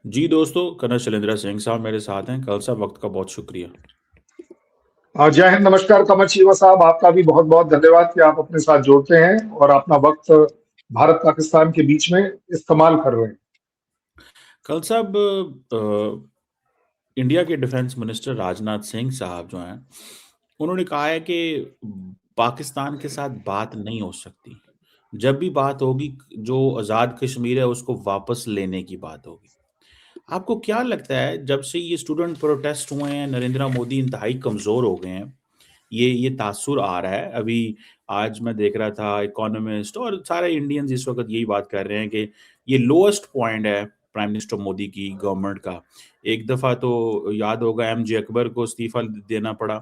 जी दोस्तों, कर्नल शैलेंद्र सिंह साहब मेरे साथ हैं। कल साहब वक्त का बहुत शुक्रिया। जय हिंद, नमस्कार कमर शिवा साहब। आपका भी बहुत बहुत धन्यवाद कि आप अपने साथ जोड़ते हैं और अपना वक्त भारत पाकिस्तान के बीच में इस्तेमाल कर रहे हैं। कल साहब इंडिया के डिफेंस मिनिस्टर राजनाथ सिंह साहब जो हैं, उन्होंने कहा है कि पाकिस्तान के साथ बात नहीं हो सकती। जब भी बात होगी, जो आज़ाद कश्मीर है उसको वापस लेने की बात होगी। आपको क्या लगता है, जब से ये स्टूडेंट प्रोटेस्ट हुए हैं, नरेंद्र मोदी इंतहाई कमज़ोर हो गए हैं, ये तासुर आ रहा है। अभी आज मैं देख रहा था इकोनॉमिस्ट और सारे इंडियंस इस वक्त यही बात कर रहे हैं कि ये लोएस्ट पॉइंट है प्राइम मिनिस्टर मोदी की गवर्नमेंट का। एक दफ़ा तो याद होगा एमजे अकबर को इस्तीफा देना पड़ा,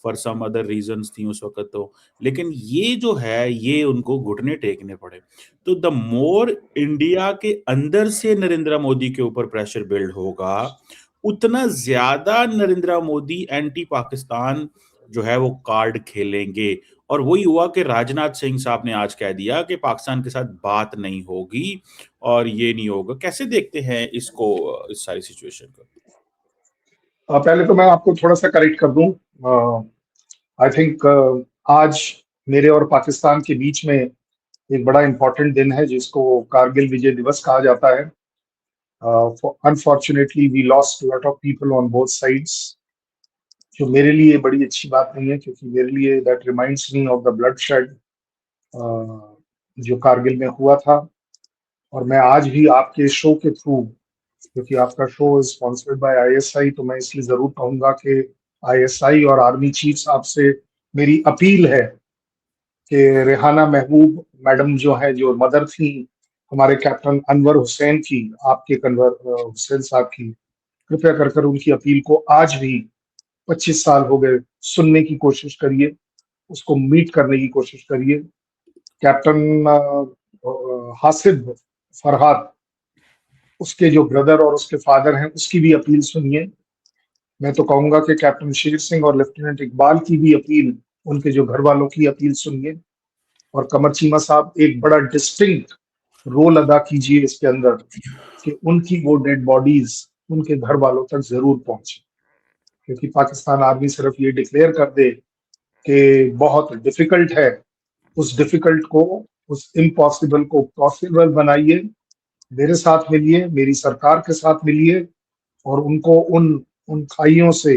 फॉर सम अदर रीजंस थी उस वक्त तो। लेकिन ये जो है ये उनको घुटने टेकने पड़े। तो द मोर इंडिया के अंदर से नरेंद्र मोदी के ऊपर प्रेशर बिल्ड होगा, उतना ज्यादा नरेंद्र मोदी एंटी पाकिस्तान जो है वो कार्ड खेलेंगे। और वही हुआ कि राजनाथ सिंह साहब ने आज कह दिया कि पाकिस्तान के साथ बात नहीं होगी और ये नहीं होगा। कैसे देखते हैं इसको, इस सारी सिचुएशन को? पहले तो मैं आपको थोड़ा सा करेक्ट कर दूं। आई थिंक आज मेरे और पाकिस्तान के बीच में एक बड़ा इंपॉर्टेंट दिन है जिसको कारगिल विजय दिवस कहा जाता है। Unfortunately we lost lot of people on both sides, जो मेरे लिए बड़ी अच्छी बात नहीं है, क्योंकि मेरे लिए that reminds me of the blood shed जो कारगिल में हुआ था। और मैं आज भी आपके शो के थ्रू, क्योंकि आपका show is sponsored by ISI, तो मैं इसलिए जरूर कहूंगा कि आईएसआई और आर्मी चीफ साहब से मेरी अपील है कि रेहाना महबूब मैडम जो है, जो मदर थी हमारे कैप्टन अनवर हुसैन की, आपके कन्वर हुसैन साहब की, कृपया कर कर उनकी अपील को आज भी 25 साल हो गए सुनने की कोशिश करिए, उसको मीट करने की कोशिश करिए। कैप्टन हासिब फरहाद, उसके जो ब्रदर और उसके फादर हैं, उसकी भी अपील सुनिए। मैं तो कहूंगा कि कैप्टन शेर सिंह और लेफ्टिनेंट इकबाल की भी अपील, उनके जो घर वालों की अपील सुनिए। और कमर चीमा साहब, एक बड़ा डिस्टिंक्ट रोल अदा कीजिए इसके अंदर कि उनकी वो डेड बॉडीज उनके घर वालों तक जरूर पहुंचे। क्योंकि पाकिस्तान आर्मी सिर्फ ये डिक्लेयर कर दे कि बहुत डिफिकल्ट है, उस डिफिकल्ट को, उस इम्पॉसिबल को पॉसिबल बनाइए। मेरे साथ मिलिए, मेरी सरकार के साथ मिलिए और उनको उन उन खाइयों से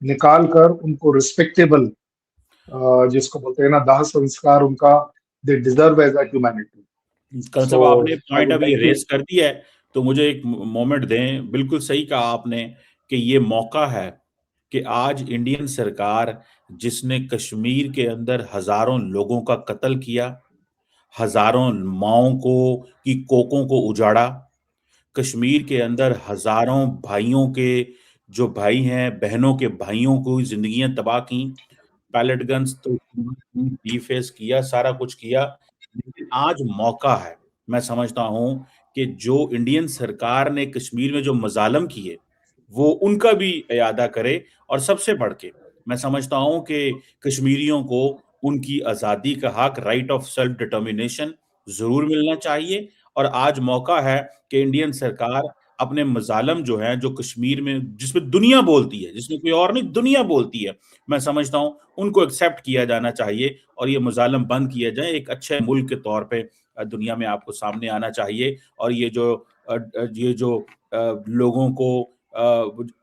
निकाल कर उनको रिस्पेक्टेबल, जिसको बोलते हैं ना, दाह संस्कार उनका, they deserve as a humanity. कल सो साहब आपने आई पॉइंट वुड अभी लाइक टू। रेस कर दिया है, तो मुझे एक मोमेंट दें। बिल्कुल सही कहा आपने कि ये मौका है कि आज इंडियन सरकार, जिसने कश्मीर के अंदर हजारों लोगों का कत्ल किया, हजारों माओं को की कोकों को उजाड़ा, कश्मीर के अंदर हजारों भाइयों के, जो भाई हैं बहनों के भाइयों को जिंदगियां तबाह की, पैलेट गन्स तो डिफेस किया, सारा कुछ किया। लेकिन आज मौका है, मैं समझता हूं कि जो इंडियन सरकार ने कश्मीर में जो मजालम किए वो उनका भी इयादा करे। और सबसे बढ़ के मैं समझता हूं कि कश्मीरियों को उनकी आजादी का हक, राइट ऑफ सेल्फ डिटर्मिनेशन जरूर मिलना चाहिए। और आज मौका है कि इंडियन सरकार अपने मजालम जो है, जो कश्मीर में, जिसमें दुनिया बोलती है, जिसमें कोई और नहीं दुनिया बोलती है, मैं समझता हूं उनको एक्सेप्ट किया जाना चाहिए और ये मुजालम बंद किया जाए। एक अच्छे मुल्क के तौर पे दुनिया में आपको सामने आना चाहिए। और ये जो लोगों को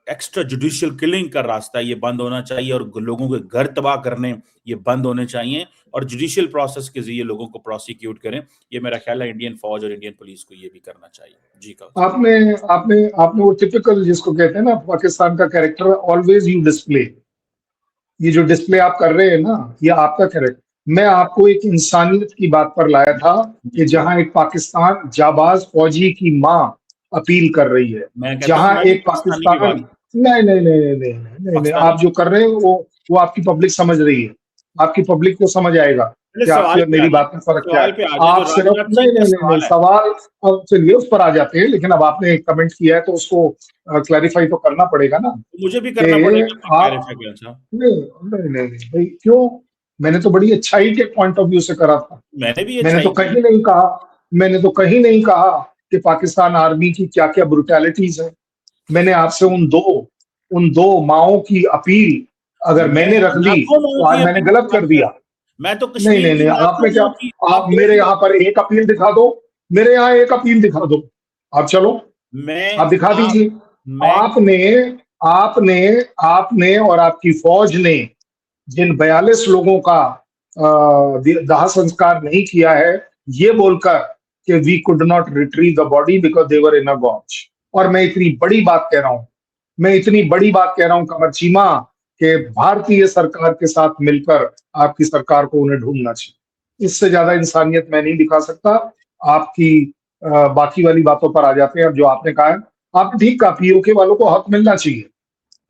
एक्स्ट्रा जुडिशियल किलिंग का रास्ता, ये बंद होना चाहिए। और लोगों के घर तबाह करने, ये बंद होने चाहिए। और जुडिशियल प्रोसेस के जरिए लोगों को प्रोसिक्यूट करें। ये मेरा ख्याल है इंडियन फौज और इंडियन पुलिस को ये भी करना चाहिए। जी कौन आपने आपने आपने वो टिपिकल, जिसको कहते हैं ना पाकिस्तान का कैरेक्टर, ऑलवेज यू डिस्प्ले, ये जो डिस्प्ले आप कर रहे हैं ना, ये आपका कैरेक्टर। मैं आपको एक इंसानियत की बात पर लाया था कि जी, जहां एक पाकिस्तान जाबाज फौजी की माँ अपील कर रही है, मैं कहता हूं जहां मैं भी एक पाकिस्तानी की पाकिस्तान, बात, नहीं नहीं नहीं नहीं नहीं नहीं, नहीं, पाकिस्तानी, आप जो कर रहे हैं वो आपकी पब्लिक समझ रही है। आपकी पब्लिक को समझ आएगा पहले कि सवाल आपकी पे आ मेरी जाए, बात में फर्क क्या सवाल है। पे आ जाए जो आप सिर्फ, राजनाथ नहीं सिंह का नहीं नहीं नहीं, सवाल है। सवाल, अब चलिए उस पर आ जाते हैं, लेकिन अब आपने कमेंट किया है तो उसको क्लैरिफाई तो करना पड़ेगा ना मुझे भी करना कि पड़ेगा फिर आप, क्लैरिफाई करना। नहीं नहीं नहीं नहीं भाई, क्यों? मैंने तो बड़ी अच्छाई के पॉइंट ऑफ व्यू से करा था। मैंने भी मैंने अच्छाई तो की कहीं है। नहीं कहा, मैंने तो कहीं नहीं कहा कि पाकिस्तान आर्मी की क्या क्या ब्रुटैलिटीज है। मैंने आपसे उन दो माओं की अपील अगर मैं मैंने रख ली लाखों माओं तो आज की मैंने अपील गलत की कर बात कर दिया। रहा हूं। मैं तो नहीं कश्मीर नहीं की नहीं, लाखों आपने क्या, माओं की, आप आप देख मेरे लो। यहाँ पर एक अपील दिखा दो, मेरे यहाँ एक अपील दिखा दो, आप चलो, मैं आप दिखा आप दीजिए। मैं आपने आपने आपने और आपकी फौज ने जिन 42 लोगों का दाह संस्कार नहीं किया है, ये बोलकर कि we could not retrieve the body because they were in a gorge. और मैं इतनी बड़ी बात कह रहा हूं, मैं इतनी बड़ी बात कह रहा हूं कमर चीमा, कि भारतीय सरकार के साथ मिलकर आपकी सरकार को उन्हें ढूंढना चाहिए। इससे ज्यादा इंसानियत मैं नहीं दिखा सकता। आपकी बाकी वाली बातों पर आ जाते हैं। अब जो आपने कहा है, आपने ठीक कहा, पीओके वालों को हक मिलना चाहिए,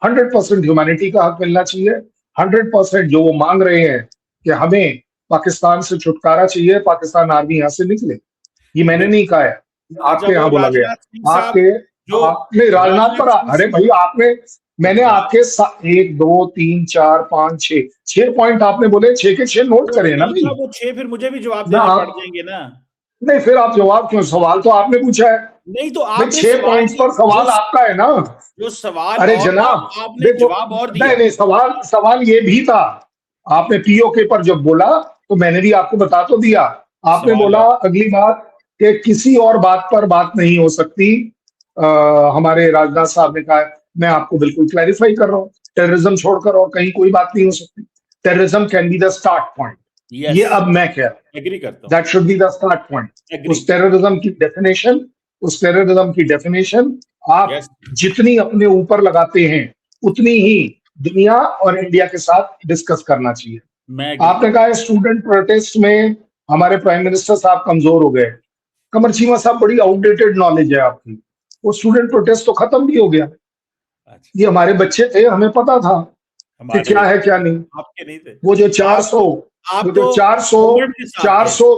100% ह्यूमैनिटी का हक मिलना चाहिए। 100% जो वो मांग रहे हैं कि हमें पाकिस्तान से छुटकारा चाहिए, पाकिस्तान आर्मी यहाँ से निकले, ये मैंने नहीं कहा है, अच्छा, आपके वो यहाँ बोला गया। राजनाथ सिंह साहब, आपके जो आपने राजनाथ पर, राजनाथ सिंह अरे भाई आपने, मैंने रा, आपके 1 2 3 4 5 6 पॉइंट आपने बोले, 6 के 6 नोट वो करे ना नहीं भाई। था वो 6, फिर मुझे भी जवाब ना देने पड़ आप, जाएंगे ना। नहीं फिर आप जवाब क्यों, सवाल तो आपने पूछा है नहीं तो भाई, आपने 6 पॉइंट्स पर जो सवाल आपका है ना। जो सवाल अरे और था, जनाब आपने देखो, जवाब और नहीं दिया। नहीं, सवाल सवाल ये भी था। आपने पीओके पर जब बोला तो मैंने भी आपको बता तो दिया। आपने सवाल बोला और अगली बात कि किसी और बात पर बात नहीं हो सकती। हमारे राजनाथ साहब ने कहा है, मैं आपको बिल्कुल क्लैरिफाई कर रहा हूँ, टेररिज्म छोड़कर और कहीं कोई बात नहीं हो सकती। Terrorism can be the start point, yes, ये अब मैं कह रहा हूँ, एग्री करता हूँ, that should be the start point. Agree. उस टेररिज्म की डेफिनेशन आप यस, जितनी अपने ऊपर लगाते हैं, उतनी ही दुनिया और इंडिया के साथ डिस्कस करना चाहिए। मैं एग्री आपने करता कहा स्टूडेंट प्रोटेस्ट में हमारे प्राइम मिनिस्टर साहब कमजोर हो गए। कमर चीमा साहब, बड़ी आउटडेटेड नॉलेज है आपकी। वो स्टूडेंट प्रोटेस्ट तो खत्म भी हो गया। हूँ। अच्छा, ये हमारे बच्चे थे, हमें पता था कि हमारे क्या है बच्चे क्या नहीं। आपके नहीं थे। वो जो आप 400 तो वो आप जो तो 400 गवर्नमेंट के साथ थे। 400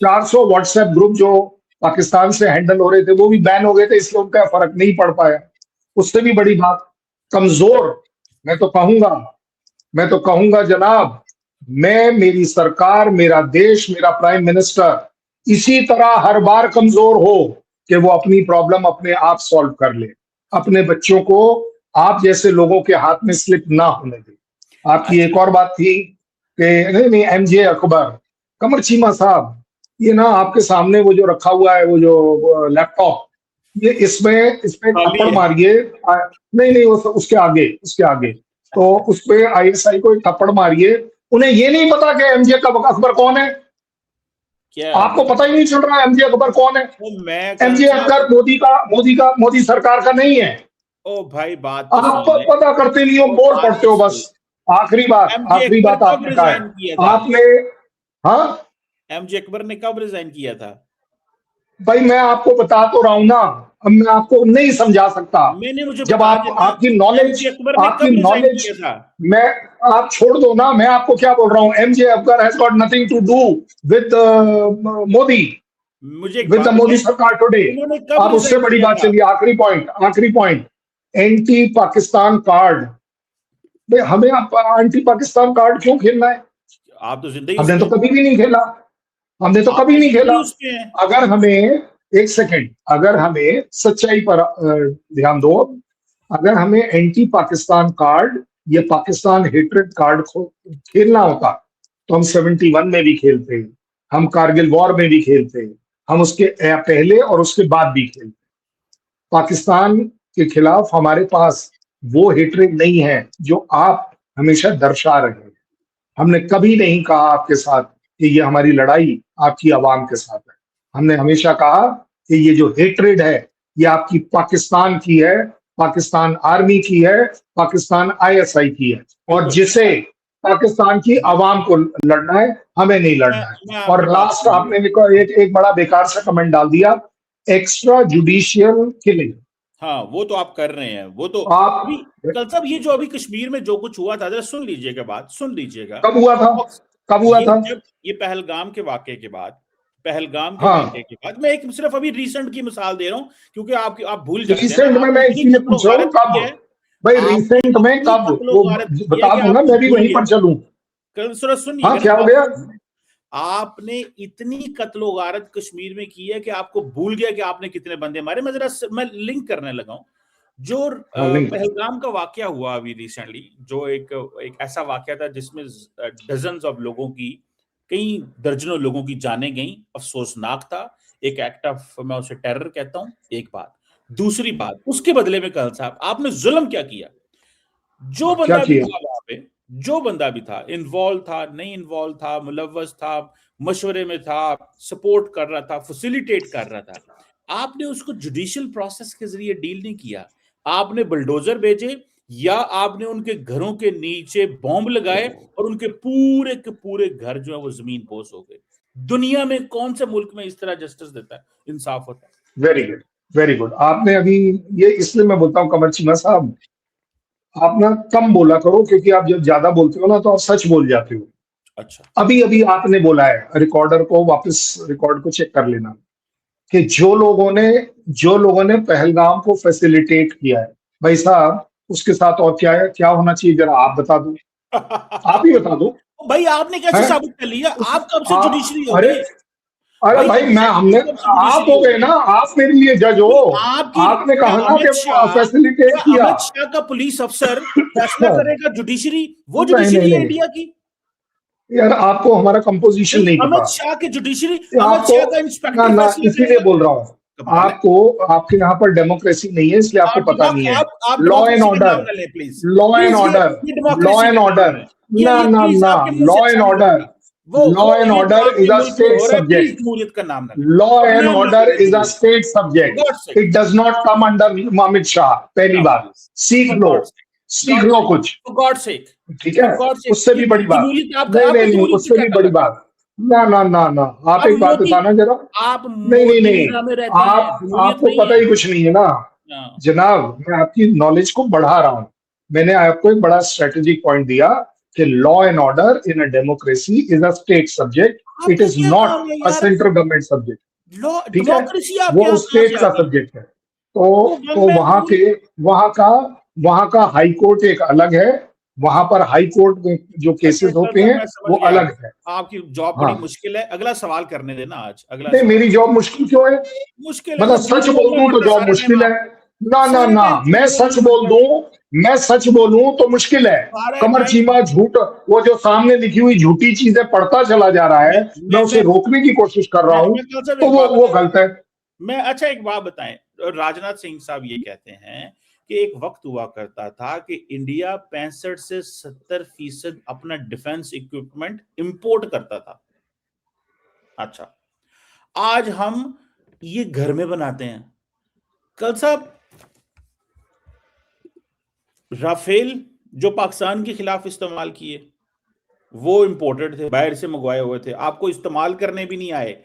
400 व्हाट्सएप ग्रुप जो पाकिस्तान से हैंडल हो रहे थे, वो भी बैन हो गए थे, इसलिए उनका फर्क नहीं पड़ पाया। उससे भी बड़ी बात, कमजोर, मैं तो कहूंगा मैं तो कहूंगा जनाब, मैं, मेरी सरकार, मेरा देश, मेरा प्राइम मिनिस्टर इसी तरह हर बार कमजोर हो कि वो अपनी प्रॉब्लम अपने आप सॉल्व कर ले, अपने बच्चों को आप जैसे लोगों के हाथ में स्लिप ना होने दे। आपकी एक अच्छा, और बात थी कि नहीं नहीं, एमजे अकबर, कमर चीमा साहब, ये ना आपके सामने वो जो रखा हुआ है, वो जो लैपटॉप, ये इसमें खाली थप्पड़ है। मारिए। नहीं नहीं, वो उसके आगे तो उस पे आईएसआई को एक थप्पड़ मारिए। उन्हें ये नहीं पता कि एमजे अकबर कौन है। क्या आपको पता ही नहीं चल रहा है एमजे अकबर कौन है। वो मैं करण एमजे साहब, अकबर मोदी सरकार का नहीं है। ओ भाई बात तो आप सुन ले, पता करते नहीं हो, ओ बोर बात पढ़ते तो हो सुन। बस। एमजे आखिरी अकबर बात कब आपने कहा है, रिजाइन किया था? आपने, हाँ एमजे अकबर ने कब रिजाइन किया था? भाई मैं आपको बता तो रहा हूं ना, अब मैं आपको नहीं समझा सकता। मैंने मुझे जब बता देता। एमजे अकबर ने आपकी कब रिजाइन नॉलेज, किया था? मैं, आप छोड़ दो ना, मैं आपको क्या बोल रहा हूं, MJ Akbar has got nothing to do with Modi, मुझे एक विद द बात मोदी बताएं, सरकार टुडे। उन्होंने कब आप उससे रिजाइन बड़ी किया बात था? चलिए, आखिरी पॉइंट, एंटी पाकिस्तान कार्ड। भाई हमें एंटी पाकिस्तान कार्ड क्यों खेलना है? आप तो जिंदगी हमने उसमें तो हैं। कभी भी नहीं खेला, हमने तो आप कभी तो नहीं खेला। जिंदगी उसमें हैं। अगर हमें, एक सेकंड, अगर हमें सच्चाई पर ध्यान दो, अगर हमें एंटी पाकिस्तान कार्ड, ये पाकिस्तान हेट्रेड कार्ड को खेलना होता तो हम 71 में भी खेलते, हम कारगिल वॉर में भी खेलते, हम उसके पहले और उसके बाद भी खेलते। पाकिस्तान के खिलाफ हमारे पास वो हेट्रेड नहीं है जो आप हमेशा दर्शा रहे हैं। हमने कभी नहीं कहा आपके साथ कि ये हमारी लड़ाई आपकी आवाम के साथ है। हमने हमेशा कहा कि ये जो हेट्रेड है, ये आपकी पाकिस्तान की है, पाकिस्तान आर्मी की है, पाकिस्तान आईएसआई की है, और बिल्कुल। जिसे पाकिस्तान की मैं आवाम को लड़ना है, हमें नहीं लड़ना है। मैं आपकी और बात लास्ट समझ आपने गया। एक बड़ा बेकार सा कमेंट डाल दिया, एक्स्ट्रा जुडिशियल किलिंग। हाँ, वो तो आप कर रहे हैं, वो तो आप, अभी कल साहब, ये जो अभी कश्मीर में जो कुछ हुआ था, जरा सुन लीजिएगा, बात सुन लीजिएगा। कब हुआ था? कब हुआ ये था? जब ये पहलगाम के वाकये के बाद, हाँ, मैं एक सिर्फ अभी रिसेंट की मिसाल दे रहा हूं, क्योंकि आप भूल जाते हैं ना, रिसेंट में आपने मैं इतनी इसीलिए कत्लो पूछ रहा हूँ गारत की कब। है। भाई आपने रिसेंट में इतनी कब, कत्लो वो गारत की है बता कि दूंगा, आपको मैं भी भूल वहीं गया। पर चलूं। कल सुनिएगा हाँ ना क्या हो बात। गया? आपने इतनी कत्लो गारत कश्मीर में की है कि आपको भूल गया कि आपने कितने बंदे मारे। मैं लिंक करने लगा हूं जो हाँ नहीं पहलगाम का वाकया हुआ अभी रिसेंटली, जो एक ऐसा वाकया था जिसमें डजन्स ऑफ लोगों की, कई दर्जनों लोगों की जानें गई, अफसोसनाक था, एक एक्ट ऑफ, मैं उसे टेरर कहता हूं। एक बात, दूसरी बात, उसके बदले में कर्नल साहब आपने जुल्म क्या किया? जो क्या बंदा भी किया? था वहां पे, जो बंदा भी था, इन्वॉल्व था, नहीं इन्वॉल्व था, मुलव्वस था, मशवरे में था, सपोर्ट कर रहा था, फैसिलिटेट कर रहा था, आपने उसको जुडिशियल प्रोसेस के जरिए डील नहीं किया। आपने बुलडोजर भेजे या आपने उनके घरों के नीचे बॉम्ब लगाए और उनके पूरे के पूरे घर जो है वो जमीन पोस हो गए। दुनिया में कौन से मुल्क में इस तरह जस्टिस देता है, इंसाफ होता है? Very good, very good. आपने अभी, ये इसलिए मैं बोलता हूँ कमर चीमा साहब, आप ना कम बोला करो, क्योंकि आप जब ज्यादा बोलते हो ना तो आप सच बोल जाते हो। अच्छा। अभी अभी आपने बोला है, रिकॉर्डर को वापस, रिकॉर्ड को चेक कर लेना, कि जो लोगों ने पहलगाम को फैसिलिटेट किया है, भाई साहब उसके साथ और क्या है, क्या होना चाहिए, जरा आप बता दो, आप ही बता दो। भाई आपने कैसे है साबित कर लिया? उस आप कब से आप, जुडिशरी हो अरे गई? अरे भाई भाई, मैं हमने, आपने कब से आप जुडिशरी हो हो गए गई? ना, आप मेरे लिए जज हो। तो आपकी, आपने क्या कहा ना अमित कि शाह, फैसिलिटेट क्या किया। अमित शाह का पुलिस अफसर फैसला करेगा जुडिशरी? वो नहीं नहीं जुडिशरी है नहीं इंडिया की? यार, आपको हमारा कंपोजिशन नहीं, नहीं पता। अमित शाह की जुडिशरी, ये अमित आपको, शाह का ना इंस्पेक्टर ना, फैसला इसीलिए करेगा? बोल रहा हूँ, कमाल है। आपको, आपके यहाँ पर डेमोक्रेसी नहीं है, इसलिए आपको पता नहीं है। आप लॉ एंड डेमोक्रेसी का नाम ऑर्डर, ना लें please. Law and please order, ये लॉ डेमोक्रेसी एंड का नाम ऑर्डर, है। ना ये ना प्लीज ना, आपके मुंह से लॉ अच्छा एंड नहीं ऑर्डर, लगता। वो लॉ एंड ये जो ऑर्डर इज आपके अ मुल्क में स्टेट हो रहा है, प्लीज सब्जेक्ट। जमहूरियत का नाम ना लें, लॉ और एंड नाम ना ऑर्डर ले इज अ जमहूरियत। State For subject. God's sake, it does not come under Amit Shah. पहली come बात, please, सीख for लो, God's sake, सीख God's लो sake, कुछ। for God's sake, ठीक है, for God's sake, उससे ये भी बड़ी बात, जमहूरियत नहीं आपका नहीं नहीं, जमहूरियत से उससे क्या भी बड़ी ताल्लुक है? बात, ना ना ना ना, आप आप एक बात मोदी, बताना जरा। आप नहीं नहीं मोदी नहीं, इरा में रहते हैं, आप, जमहूरियत आपको नहीं पता है। ही कुछ नहीं है ना हाँ। जनाब। मैं आपकी नॉलेज को बढ़ा रहा हूं। मैंने आपको एक बड़ा स्ट्रेटेजिक पॉइंट दिया कि law and order in a democracy is a state subject, it आपका इज क्या नॉट काम है अ यार? Central government subject. लॉ, ठीक है, डेमोक्रेसी आपके वो यहाँ कहाँ स्टेट से आ का गई? सब्जेक्ट है। तो तो मैं वहां के, वहां का वहां का हाई कोर्ट एक अलग है, वहां पर हाई कोर्ट में जो अच्छा केसेस होते सर, हैं मैं समझ वो गया। अलग है। आपकी जॉब हाँ, बड़ी मुश्किल है। अगला सवाल करने देना, आज अगला नहीं सवाल। मेरी जॉब मुश्किल क्यों है? मुश्किल है मतलब ना, झूठ सच बोल बोलना दूं तो पड़ता है जॉब सारे टाइम मुश्किल है? आपको। ना ना सारे ना, टाइम झूठ मैं बोलना सच बोल पड़ता है। दूं, मैं सच बोलूं तो मुश्किल है। सारे कमर टाइम। चीमा झूठ, वो जो सामने लिखी हुई झूठी चीजें पढ़ता चला जा रहा मैं है, मैं मैं उसे मैं रोकने की कोशिश कर रहा हूं, मैं कल से तो एक वो बात वो बताएं। गलत है। मैं, अच्छा एक बात बताएं, राजनाथ सिंह साहब ये कहते हैं कि एक वक्त हुआ करता था कि इंडिया 65 से 70% अपना डिफेंस इक्विपमेंट इंपोर्ट करता था। अच्छा, आज हम ये घर में बनाते हैं। कल साहब, राफेल जो पाकिस्तान के खिलाफ इस्तेमाल किए, वो इंपोर्टेड थे, बाहर से मंगवाए हुए थे, आपको इस्तेमाल करने भी नहीं आए।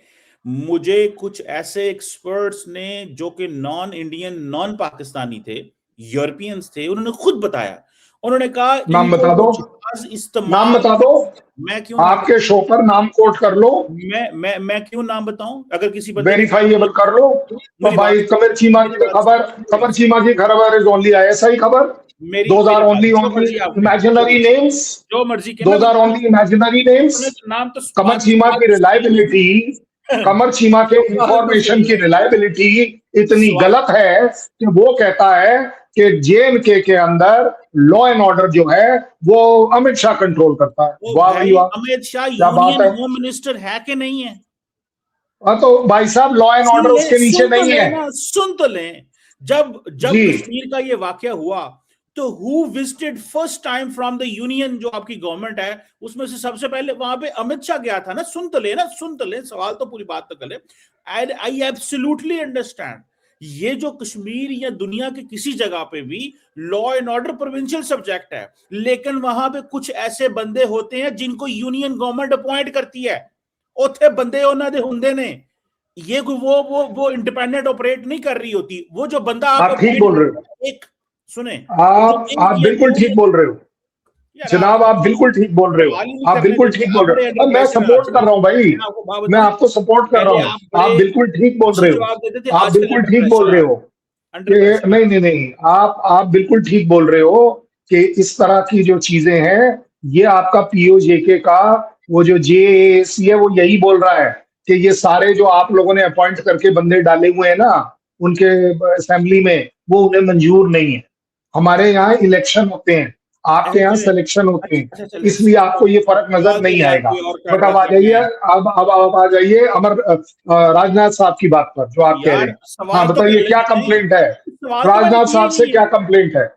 मुझे कुछ ऐसे एक्सपर्ट्स ने जो कि नॉन इंडियन, नॉन पाकिस्तानी थे, यूरोपियंस थे, उन्होंने खुद बताया। उन्होंने कहा नाम इनको बता वो दो, जहाज नाम इस्तेमाल। बता दो, मैं क्यों नाम आपके बताऊं? शो पर नाम कोट कर लो, मैं क्यों नाम बताऊं? अगर किसी बंदे ने कहा वेरीफाइएबल कर लो। तो मेरी बात भाई कमर चीमा मेरी की तो बात खबर, मेरी बात कमर चीमा की खबर इज ओनली ISI खबर। मेरी दोज आर मेरी बात, ओनली जो ओनली मर्जी आप कहें, इमेजिनरी नेम्स, जो मर्जी के, मैं दोज आर बताऊं। Only imaginary names. नाम तो कमर आप चीमा की सुनिए। रिलायबिलिटी, कमर चीमा के बात तो इंफॉर्मेशन की सुनिए। रिलायबिलिटी इतनी सवाल, गलत है कि वो कहता है कि JNK के अंदर लॉ एंड ऑर्डर जो है वो अमित शाह कंट्रोल करता है। ओ वाह भाई भाई, वाह, अमित शाह क्या बात यूनियन है। होम मिनिस्टर है कि नहीं है? हाँ तो भाई साहब, लॉ एंड सुन ऑर्डर ले, उसके नीचे सुन तो नहीं ले है। ना, सुन तो ले। जब जी, जब कश्मीर का ये वाकया हुआ, तो who visited first time from the union, जो आपकी गवर्नमेंट है, उसमें से सबसे पहले वहां पे अमित शाह गया था ना। सुन तो ले ना, सुन तो ले, सवाल तो पूरी बात तो कर ले। आई एब्सोल्युटली अंडरस्टैंड, ये जो कश्मीर या दुनिया के किसी जगह पे भी law and order provincial subject है, लेकिन वहां पे कुछ ऐसे बंदे होते हैं जिनको यूनियन गवर्नमेंट अपॉइंट करती है। उथे बंदे उन्होंने हुंदे ने, ये वो इंडिपेंडेंट ऑपरेट नहीं कर रही होती। वो जो बंदा आप आप ठीक अपॉइंट बोल रहे हो, करते हैं, एक सुने, जो आप एक या बिल्कुल दो ठीक या, बोल रहे हो यार आप जनाब, आप बिल्कुल ठीक बोल रहे हो, सवाल ही नहीं आप करने बिल्कुल देते, ठीक बोल आप रहे बड़े हो। अंडर अब मैं प्रेशर हैं सपोर्ट कर आजकल। रहा हूं भाई, मैं आपको बात मैं बताऊं, आपको सपोर्ट कर रहा पहले हूं। आप बड़े आप बिल्कुल ठीक बोल अच्छे रहे हो, जवाब देते थे, आप आजकल बिल्कुल अंडर ठीक बोल प्रेशर रहे आ हो अंडर कि प्रेशर आ नहीं नहीं नहीं, आप बिल्कुल ठीक बोल रहे हो कि इस तरह की जो चीजें हैं, ये आपका POJK का वो जो JAC है वो यही बोल रहा है कि ये सारे जो आप लोगों ने अपॉइंट करके बंदे डाले हुए हैं ना उनके असेंबली में, वो उन्हें मंजूर नहीं है। हमारे यहाँ इलेक्शन होते हैं, आपके यहाँ ऐसे सिलेक्शन होते हैं, अच्छा चले इसलिए आपको ये फर्क नजर सवाल तो नहीं यार आएगा। कोई और बट कर अब रहा आ था जाइए, मैं अब आ जाइए राजनाथ साहब की बात पर जो आप कह रहे यार हैं। हाँ सवाल तो बताइए, पहले क्या भी नहीं कंप्लेंट है? सवाल तो मैंने राजनाथ किया साहब ही से नहीं है क्या कंप्लेंट है?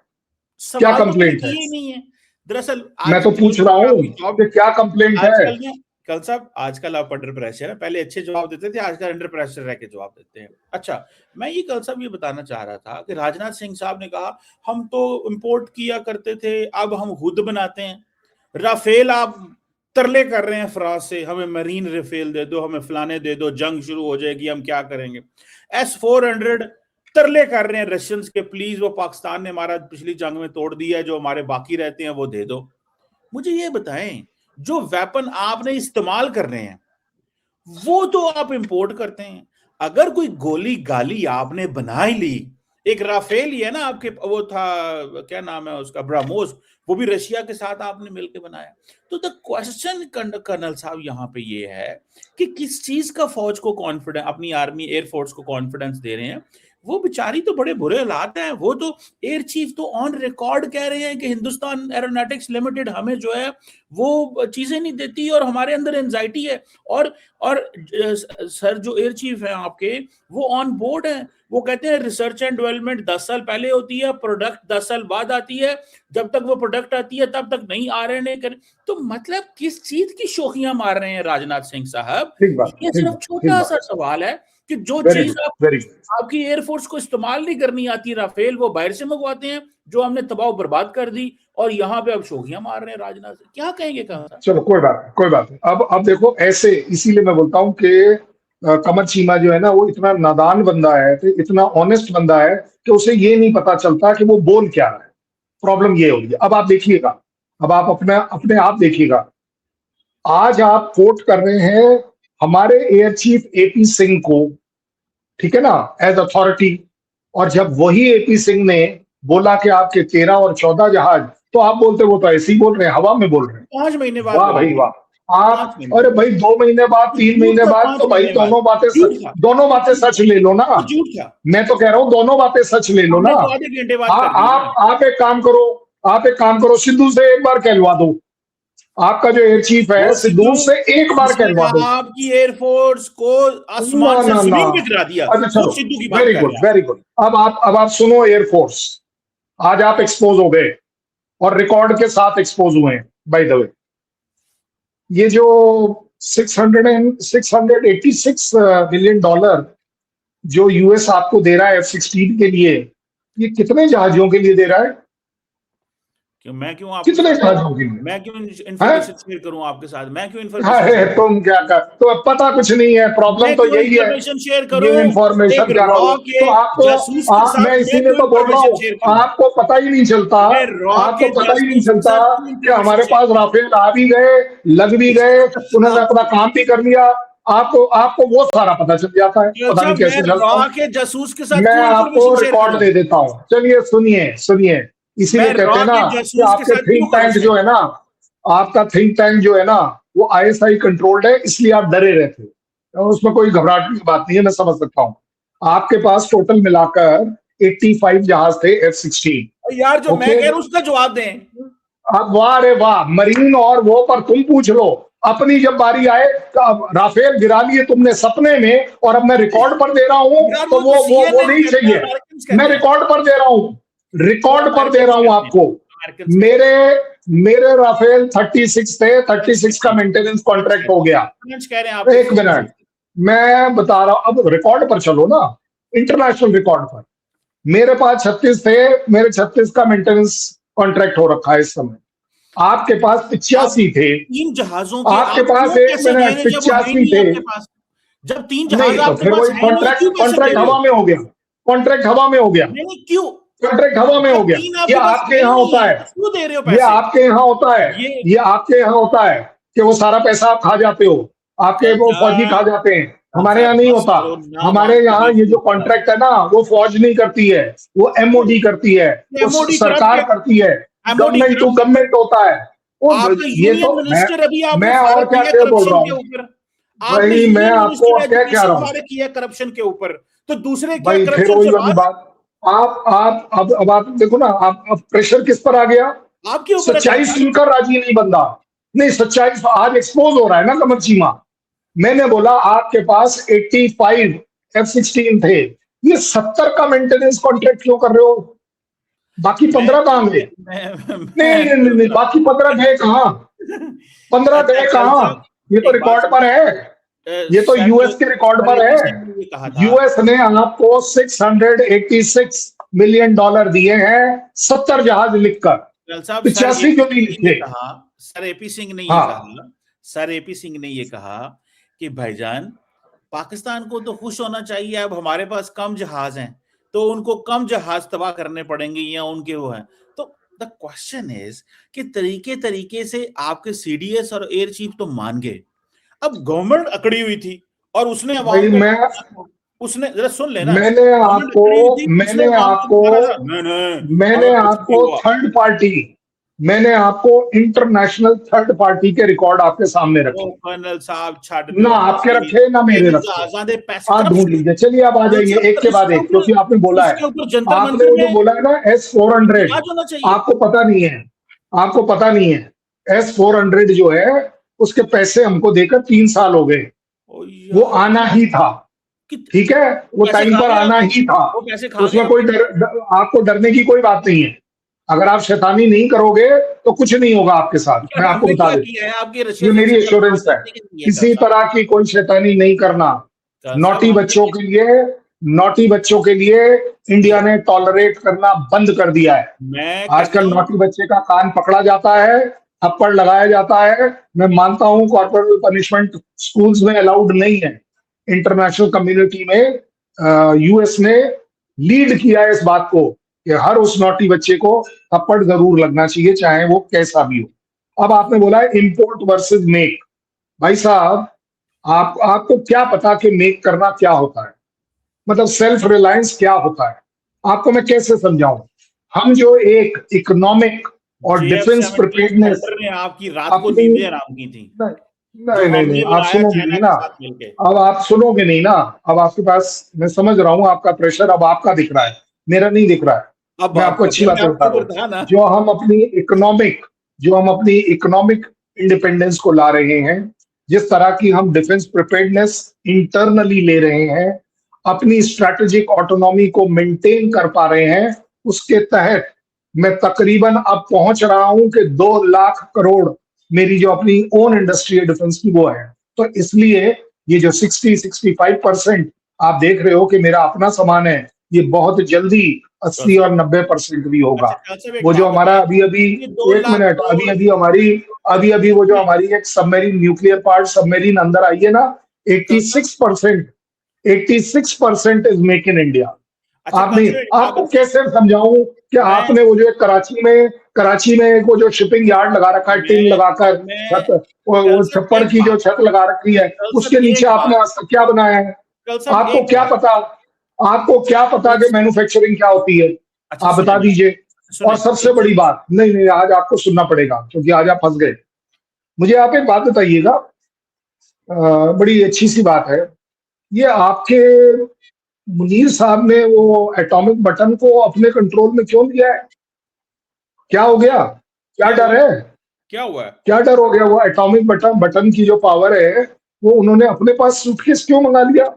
क्या सवाल तो मैंने कंप्लेंट है? किया ही नहीं है दरअसल मैं तो आजकल पूछ रहा हूँ आपकी जॉब कि क्या कंप्लेंट है? आजकल ना कल साहब आजकल आप अंडर प्रेशर है पहले अच्छे जवाब देते थे आजकल अंडर प्रेशर रह के जवाब देते हैं अच्छा मैं ये कल साहब ये बताना चाह रहा था कि राजनाथ सिंह साहब ने कहा हम तो इंपोर्ट किया करते थे अब हम खुद बनाते हैं राफेल आप तरले कर रहे हैं फ्रांस से हमें मरीन राफेल दे दो हमें फलाने दे दो जंग शुरू हो जाएगी हम क्या करेंगे S-400 तरले कर रहे हैं रशियंस के प्लीज वो पाकिस्तान ने हमारा पिछली जंग में तोड़ दिया है जो हमारे बाकी रहते हैं वो दे दो मुझे ये बताएं जो वेपन आपने इस्तेमाल कर रहे हैं वो तो आप इंपोर्ट करते हैं अगर कोई गोली गाली आपने बना ही ली एक राफेल ही है ना आपके वो था क्या नाम है उसका ब्राह्मोस वो भी रशिया के साथ आपने मिलकर बनाया तो द क्वेश्चन कर्नल साहब यहाँ पे ये है कि किस चीज का फौज को कॉन्फिडेंस अपनी आर्मी एयरफोर्स को कॉन्फिडेंस दे रहे हैं वो बेचारी तो बड़े बुरे हालात हैं वो तो एयर चीफ तो ऑन रिकॉर्ड कह रहे हैं कि हिंदुस्तान एरोनॉटिक्स लिमिटेड हमें जो है वो चीजें नहीं देती और हमारे अंदर एंजाइटी है और सर जो एयर चीफ है आपके वो ऑन बोर्ड है वो कहते हैं रिसर्च एंड डेवलपमेंट 10 साल पहले होती है प्रोडक्ट 10 साल बाद आती है जब तक वो प्रोडक्ट आती है तब तक नहीं आ रहे नहीं कर तो मतलब किस चीज की शोखियां मार रहे हैं राजनाथ सिंह साहब ठीक बात, ये ठीक सिर्फ बात, ठीक छोटा सा बात। सवाल है कि जो वेरी चीज गुड, वेरी गुड। आपकी एयरफोर्स को इस्तेमाल नहीं करनी आती राफेल वो बाहर से मंगवाते हैं जो हमने तबाह बर्बाद कर दी और यहाँ पे अब शोखियां मार रहे हैं राजनाथ सिंह क्या कहेंगे कहा चलो कोई बात नहीं, कोई बात नहीं। अब देखो ऐसे, इसीलिए मैं बोलता हूँ कि कमर चीमा जो है ना वो इतना नादान बंदा है, तो इतना ऑनेस्ट बंदा है कि उसे ये नहीं पता चलता कि वो बोल क्या रहा है। प्रॉब्लम ये होगी। अब आप देखिएगा, अब आप अपने अपने आप देखिएगा, आज आप कोट कर रहे हैं हमारे एयर चीफ AP सिंह को, ठीक है ना, एज अथॉरिटी। और जब वही AP सिंह ने बोला कि आपके 13 और 14 जहाज, तो आप बोलते वो तो ऐसे ही बोल रहे हैं, हवा में बोल रहे हैं। 5 महीने बाद वाह भाई वाह। आप अरे भाई 2 महीने बाद, 3 महीने बाद, तो भाई दोनों बातें सच ले लो ना। झूठ था मैं तो कह रहा हूँ दोनों बातें सच ले लो ना। तो आधे घंटे बाद कर दिया आप एक काम करो, आप एक काम करो, सिद्धू से एक बार कहलवा दो। आपका जो एयर चीफ है सिद्धू से एक बार कहलवा दो। आपकी एयरफोर्स को आसमान से जमीन पे गिरा दिया। अच्छा चलो, सिद्धू की बात वेरी गुड, वेरी गुड। अब आप सुनो, एयरफोर्स आज आप एक्सपोज हो गए और रिकॉर्ड के साथ एक्सपोज हुए हैं। बाय द वे, ये जो 686 मिलियन डॉलर जो US आपको दे रहा है F-16 के लिए, ये कितने जहाजों के लिए दे रहा है? मैं क्यों आपके कितने जहाजों के लिए? मैं क्यों इंफॉर्मेशन शेयर करूं आपके साथ? मैं क्यों अरे तुम क्या कर, तो पता कुछ नहीं है। प्रॉब्लम तो यही है, शेयर करूं ये इंफॉर्मेशन क्या हो तो आपको, मैं इसीलिए तो बोल रहा हूँ, आपको पता ही नहीं चलता, आपको पता ही नहीं चलता कि हमारे पास राफेल आ भी गए, लग भी गए, उन्होंने अपना काम भी कर लिया। आपको वो सारा पता चल जाता है, पता नहीं कैसे चलता के जासूस के साथ मैं आपको रिकॉर्ड दे देता हूँ। चलिए सुनिए, इसीलिए कहते हैं ना कि आपके थिंक टैंक जो है ना, आपका थिंक टैंक जो है ना वो ISI कंट्रोल्ड है, इसलिए आप डरे रहते हो। उसमें कोई घबराहट की बात नहीं है, मैं समझ सकता हूँ। आपके पास टोटल मिलाकर 85 जहाज थे F-16। यार जो मैं कह रहा हूं उसका जवाब दें। अब वाह रे वाह, मरीन और वो पर तुम पूछ लो। अपनी जब बारी आए तो राफेल गिरा लिए तुमने सपने में, और अब मैं रिकॉर्ड पर दे रहा हूं तो वो नहीं चाहिए। मैं रिकॉर्ड पर दे रहा हूं, रिकॉर्ड पर दे रहा हूं आपको। मेरे राफेल 36 थे, 36 का मेंटेनेंस कॉन्ट्रैक्ट हो गया। एक मिनट, मैं बता रहा हूं, अब रिकॉर्ड पर चलो ना, इंटरनेशनल रिकॉर्ड पर। मेरे पास 36 थे, मेरे 36 का मेंटेनेंस कॉन्ट्रैक्ट हो रखा है इस समय। आपके पास 85 थे। तीन जहाजों के आपके पास 1 मिनट 85 थे। जब 3 जहाज तो फिर वही कॉन्ट्रैक्ट हवा में हो गया, कॉन्ट्रैक्ट हवा में हो गया, क्यों कॉन्ट्रैक्ट हवा में हो गया। ये आपके यहाँ होता है, ये आपके यहाँ होता है, ये आपके यहाँ होता है कि वो सारा पैसा आप खा जाते हो, आपके वो फौजी खा जाते हैं। हमारे यहाँ नहीं होता। हमारे यहाँ ये जो कॉन्ट्रैक्ट है ना वो फौज नहीं करती है, वो MOD करती है, वो सरकार करती है, गवर्नमेंट टू गवर्नमेंट होता है। आपका ये तो यूनियन मिनिस्टर अभी आपने मैं और फारिग क्या किया क्या बोल करप्शन रहा के हूँ ऊपर। आपने भाई, मैं यूनियन आपको मिनिस्टर अब क्या कह रहा एजुकेशन हूँ फारिग किया करप्शन के ऊपर, तो दूसरे क्या भाई, फिर करप्शन से वही वाली बाहर है? बात। आप अब आप देखो ना, आप अब प्रेशर किस पर आ गया? आपके ऊपर है सच्चाई खलसा। सुनकर राजी नहीं बंदा। नहीं, सच्चाई आज एक्सपोज हो रहा है ना कमर चीमा। मैंने बोला आपके पास 85 F-16 थे, ये 70 का मेंटेनेंस कॉन्ट्रैक्ट क्यों कर रहे हो? बाकी मैं 15 कहां गए? नहीं मैं नहीं नहीं नहीं, बाकी 15 गए कहाँ? 15 अच्छा गए कहाँ? खलसा, ये तो एक बात रिकॉर्ड पर सुनिए। है। ये तो सर जो यूएस के रिकॉर्ड सर पर एपी है। सिंह ने ये कहा था, यूएस ने आपको $686 मिलियन दिए हैं, 70 जहाज लिखकर। कल साहब, 85 क्यों नहीं लिखे? सर एपी सिंह ने ये हाँ, कहा सर एपी सिंह ने ये कहा कि भाईजान, पाकिस्तान को तो खुश होना चाहिए, अब हमारे पास कम जहाज हैं तो उनको कम जहाज तबाह करने पड़ेंगे या उनके वो हैं। तो द क्वेश्चन इज कि तरीके तरीके से आपके सीडीएस और एयर चीफ तो मान गए, अब गवर्नमेंट अकड़ी हुई थी और उसने अवाम भाई को, मैं उसने जरा सुन लेना, मैंने गवर्नमेंट आपको अकड़ी हुई थी, उसने मैंने अवाम को आपको मारा था, नहीं नहीं मैंने हमें कुछ नहीं आपको हुआ। थर्ड पार्टी मैंने आपको इंटरनेशनल थर्ड पार्टी के रिकॉर्ड आपके सामने ओ रखे। कर्नल साहब छड़ ना दो आपके तुसी, रखे ना मेरे इन रखे। जहाजां दे पैसे आप ढूंढ करप्शन। लीजिए, चलिए आप आ कर्नल जाइए साहब एक के बाद एक, क्योंकि आपने बोला है। उसके ऊपर जंतर आपने मंतर वो जो में बोला है ना S-400, इलाज होना चाहिए। आपको पता नहीं है। आपको पता नहीं है, S-400 जो है उसके पैसे हमको देकर 3 साल हो गए। ओ वो यार, आना ही था। ठीक है, वो पैसे टाइम खा पर गए आना आपके, ही था। वो पैसे खा गए उसमें कोई आपके। आपको डरने की कोई बात नहीं है। अगर आप शैतानी नहीं करोगे तो कुछ नहीं होगा आपके साथ, मैं आपको हमने बता क्या देता किया है आपके हूं। रशिया ये से मेरी सत्ता एश्योरेंस है, करने के लिए कर किसी साहब। तरह की कोई शैतानी नहीं करना। कर साहब नौटी हमने बच्चों क्या, के लिए नौटी बच्चों के लिए इंडिया ने टॉलरेट करना बंद कर दिया है। मैं कहता आजकल हूं, नौटी बच्चे का कान पकड़ा जाता है, थप्पड़ लगाया जाता है। मैं मानता हूं कॉर्पोरल पनिशमेंट स्कूल्स में अलाउड नहीं है। इंटरनेशनल कम्युनिटी में यूएस ने लीड किया है इस बात को कि हर उस नौटी बच्चे को थप्पड़ जरूर लगना चाहिए, चाहे वो कैसा भी हो। अब आपने बोला है इंपोर्ट वर्सेस मेक। भाई साहब, आपको क्या पता कि मेक करना क्या होता है? मतलब सेल्फ रिलायंस क्या होता है? आपको मैं कैसे समझाऊं? हम जो एक इकोनॉमिक और जेएफ डिफेंस 17 प्रिपेयर्डनेस थंडर ने आपकी रात को अपनी, नींदें हराम की थी, नहीं जो नहीं नहीं नहीं, हमने आप बनाया सुनोगे चाइना नहीं के ना। साथ मिलके। अब आप सुनोगे नहीं ना। अब आपके पास, मैं समझ रहा हूं आपका प्रेशर अब आपका दिख रहा है, मेरा नहीं दिख रहा है। अब मैं आपको अच्छी प्रेशर बातें आपके बता रहा ऊपर हूँ। था ना। जो हम अपनी इकोनॉमिक जो हम अपनी इकोनॉमिक इंडिपेंडेंस को ला रहे हैं, जिस तरह की हम डिफेंस प्रिपेयर्डनेस इंटरनली ले रहे हैं, अपनी स्ट्रैटेजिक ऑटोनॉमी को मेंटेन कर पा रहे हैं, उसके तहत मैं तकरीबन अब पहुंच रहा हूं कि 2 लाख करोड़ मेरी जो अपनी ओन इंडस्ट्री है डिफेंस की वो है। तो इसलिए ये जो 60-65% आप देख रहे हो कि मेरा अपना सामान है, ये बहुत जल्दी 80 और 90% भी होगा। अच्छा खान साहब, एक वो जो बात हमारा बताएं, अभी अभी, ये 2 लाख अभी करोड़ अभी हमारी अभी वो जो हमारी एक सबमरीन न्यूक्लियर पार्ट सबमरीन अंदर आई है ना, खान साहब। 86% 86% इज मेक इन इंडिया। अच्छा खान आपने, साहब, एक बात आपको बताएं। कैसे समझाऊं कि मैं आपने वो जो एक कराची में एक वो जो शिपिंग यार्ड लगा रखा है, टिन मैं लगाकर मैं छत, वो कल साहब छप्पड़ एक की जो बात, छत लगा रखी है, कल उसके साहब नीचे एक आपने बात, आज तक क्या बनाया है? कल साहब आपको एक क्या बात, पता? आपको क्या पता कल कि मैन्युफैक्चरिंग क्या होती है? अच्छा आप सुने बता ना, दीजिए। और सुने सबसे कल बड़ी बात, नहीं नहीं, आज आपको सुनना पड़ेगा क्योंकि आज आप फंस गए। मुझे आप एक बात बताइएगा, बड़ी अच्छी सी बात है। ये आपके मुनीर साहब ने वो एटॉमिक बटन को अपने कंट्रोल में क्यों लिया है? क्या हो गया? क्या क्या हुआ, डर है? क्या हुआ है? क्या डर हो गया? वो एटॉमिक बटन की जो पावर है, वो उन्होंने अपने पास सूटकेस क्यों मंगा लिया?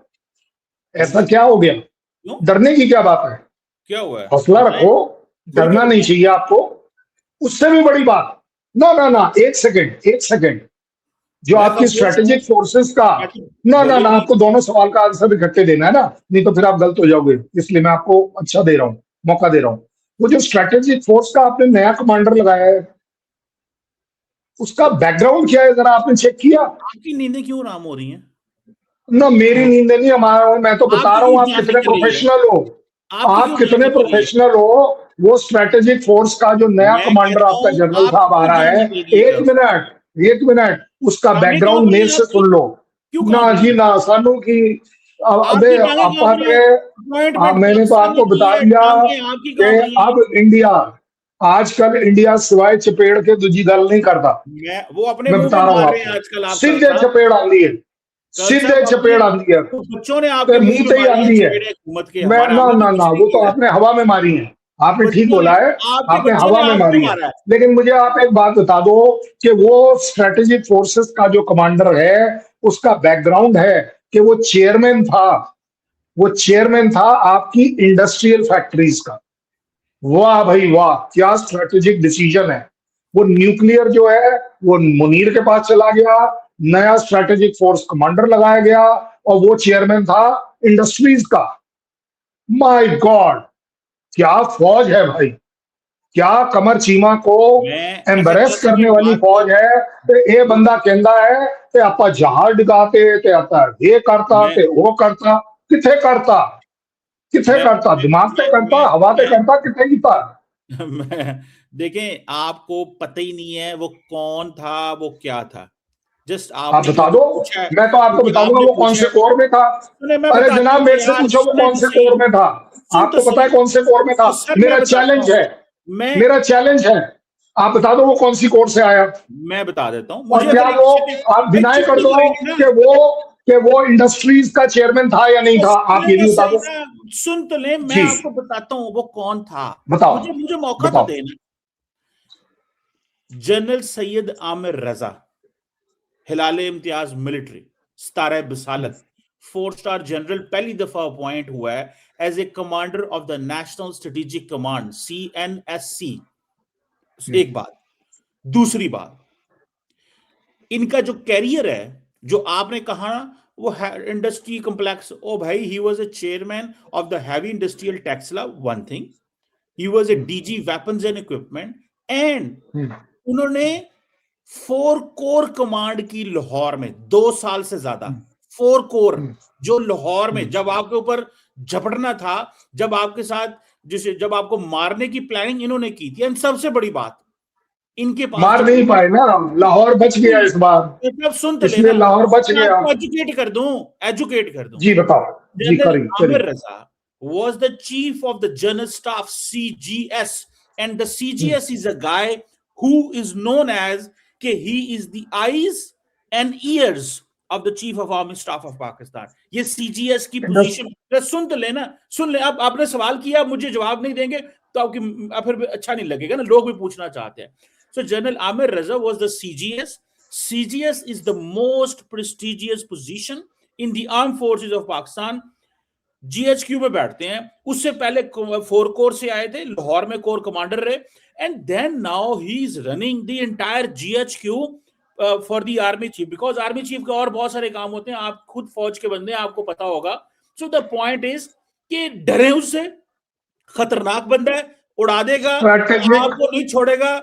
ऐसा क्यों क्या हो गया? क्यों डरने की क्या बात है? क्या हुआ है हौसला बताएं, रखो। खुल के डरना नहीं बताएं। चाहिए आपको। उससे भी बड़ी बात, ना ना ना, एक सेकंड एक सेकंड, जो मैं आपकी खामोश हूँ, स्ट्रेटेजिक फोर्सेस का, मैं तो ना ना बोले ना, नहीं। आपको दोनों सवाल का आंसर इकट्ठे देना है ना, नहीं तो फिर आप गलत हो जाओगे। इसलिए मैं आपको अच्छा दे रहा हूँ, मौका दे रहा हूँ। वो जो स्ट्रेटेजिक फोर्स का आपने नया कमांडर लगाया है, उसका बैकग्राउंड क्या है, जरा आपने चेक किया? आपकी नींदें क्यों आराम हो रही हैं? ना मेरी नींद नहीं, हमारा, मैं तो बता आपकी रहा हूँ क्यों आप जान कितने निकल रही है? प्रोफेशनल हो। आपकी आप क्यों जान कितने निकल रही है? प्रोफेशनल हो। वो स्ट्रेटेजिक फोर्स का जो नया मैं कमांडर कहता आपका हूँ जनरल साहब आपकी आ क्यों रहा जान है, निकल रही है एक कल से? मिनट एक मिनट, उसका टांगे कांप बैकग्राउंड रही मेल हैं से आपकी, सुन लो। क्यों ना कांप रही जी हैं? ना, सानू की अबे आपकी टांगे कांप रही हैं, आपने, अपॉइंटमेंट मैंने तो पाकिस्तान आपको ने की बता है, दिया टांगे आपकी कि कांप रही हैं। अब इंडिया आजकल इंडिया सिवाय चपेड़ के दूजी गल नहीं करता। वो अपने मैं मुंह बता पे रहा हूं मार रहे हैं आपको, आजकल। आप सीधे चपेड़ आंदी है, कल सीधे साहब चपेड़ अपने आंदी है, तो बच्चों ने तो आपके मुंह मुंह पे से ही मारी है आंदी है। चपेड़े हुकूमत के। मैं हमारा ना हमने तो ना कुछ ना, नहीं वो तो किया। आपने हवा में मारी है, आपने ठीक बच्चों ने, बोला है, आपके आपने बच्चों हवा ने में आपको मारी है। मारा है। लेकिन मुझे आप एक बात बता दो कि वो स्ट्रेटेजिक फोर्सेस का जो कमांडर है, उसका बैकग्राउंड है कि वो चेयरमैन था आपकी इंडस्ट्रियल फैक्ट्रीज का। वाह भाई वाह, क्या स्ट्रेटेजिक डिसीजन है। वो न्यूक्लियर जो है वो मुनीर के पास चला गया, नया स्ट्रेटेजिक फोर्स कमांडर लगाया गया, और वो चेयरमैन था इंडस्ट्रीज का। माय गॉड, क्या फौज है भाई, क्या कमर चीमा को मैं ऐसे एम्बरेस 10 करने मिनट वाली बात फौज है। ते ये बंदा कहता है ते आपा जहाज डिगाते ते आता ये करता मैं ते वो करता, किथे करता, किथे मैं करता, दिमाग से करता, हवा से मैं करता, किथे कीता। मैं देखें, आपको पता ही नहीं है वो कौन था, वो क्या था। जस्ट आप आपने बता मुझे दो, पूछा है मैं तो आपको क्योंकि बताऊंगा आपने वो कौन पूछा से है। कोर में था। सुने, मैं अरे बताता जनाब, हूँ मेरे से यार, पूछो वो सुने कौन तो से सही। कोर में था। आपको पता है सही। कौन से कोर में था? तो सर मैं मेरा बताता चैलेंज हूँ। है, मैं मेरा चैलेंज है, आप बता दो वो कौन सी कोर से आया। मैं बता देता हूँ, और मुझे क्या अगर वो, एक आप भाई डिनाई चुप कर तो दो करेंगे ना। कि वो इंडस्ट्रीज का चेयरमैन था या नहीं तो था, आप सुने ये तो भी बता सही दो। ना, सुन तो ले, मैं जी आपको बताता हूँ वो कौन था। बताओ, मुझे मुझे मौका तो बताओ। देना। जनरल सैयद आमिर रजा, हिलाल इम्तियाज मिलिट्री, 17 बसालत, 4 स्टार जनरल, पहली दफा अपॉइंट हुआ है as a commander of the national strategic command, CNSC। एक बात। दूसरी बात, इनका जो कैरियर है, जो आपने कहा ना, वो इंडस्ट्री कॉम्प्लेक्स, ओ भाई, he was a chairman of the heavy industrial Taxila, one thing. He was a DG weapons and equipment, and उन्होंने 4 कोर कमांड की लाहौर में 2 साल से ज्यादा। 4 कोर, जो लाहौर में जब आपके ऊपर झपटना था, जब आपके साथ, जिसे जब आपको मारने की प्लानिंग इन्होंने की थी। एंड सबसे बड़ी बात, इनके पास मार जो नहीं पाए ना, लाहौर बच गया इस बार, अब सुन तो इसलिए लेना, लाहौर बच मैं गया। आपको एजुकेट कर दूं। जी बताओ, जी General करिए Amir करिए। Raza was the chief of the general staff, CGS, and the CGS is a guy who is known as कि he is the eyes and ears of the chief of army staff of Pakistan। ये CGS की position, सुन तो लेना, सुन ले। अब आपने सवाल किया, मुझे जवाब नहीं देंगे तो आपकी फिर अच्छा नहीं लगेगा ना, लोग भी पूछना चाहते हैं। So General Amir Raza was the CGS. CGS is the most prestigious position in the armed forces of Pakistan। GHQ में बैठते हैं। उससे पहले 4 कोर से आए थे, लाहौर में कोर कमांडर रहे, and then now he is running the entire GHQ for the army chief, because army chief के और बहुत सारे काम होते हैं, आप खुद फौज के बंदे हैं, आपको पता होगा। सो द पॉइंट इज कि डरे उससे, खतरनाक बंदा है, उड़ा देगा, स्ट्रैटेजिक, आपको नहीं छोड़ेगा।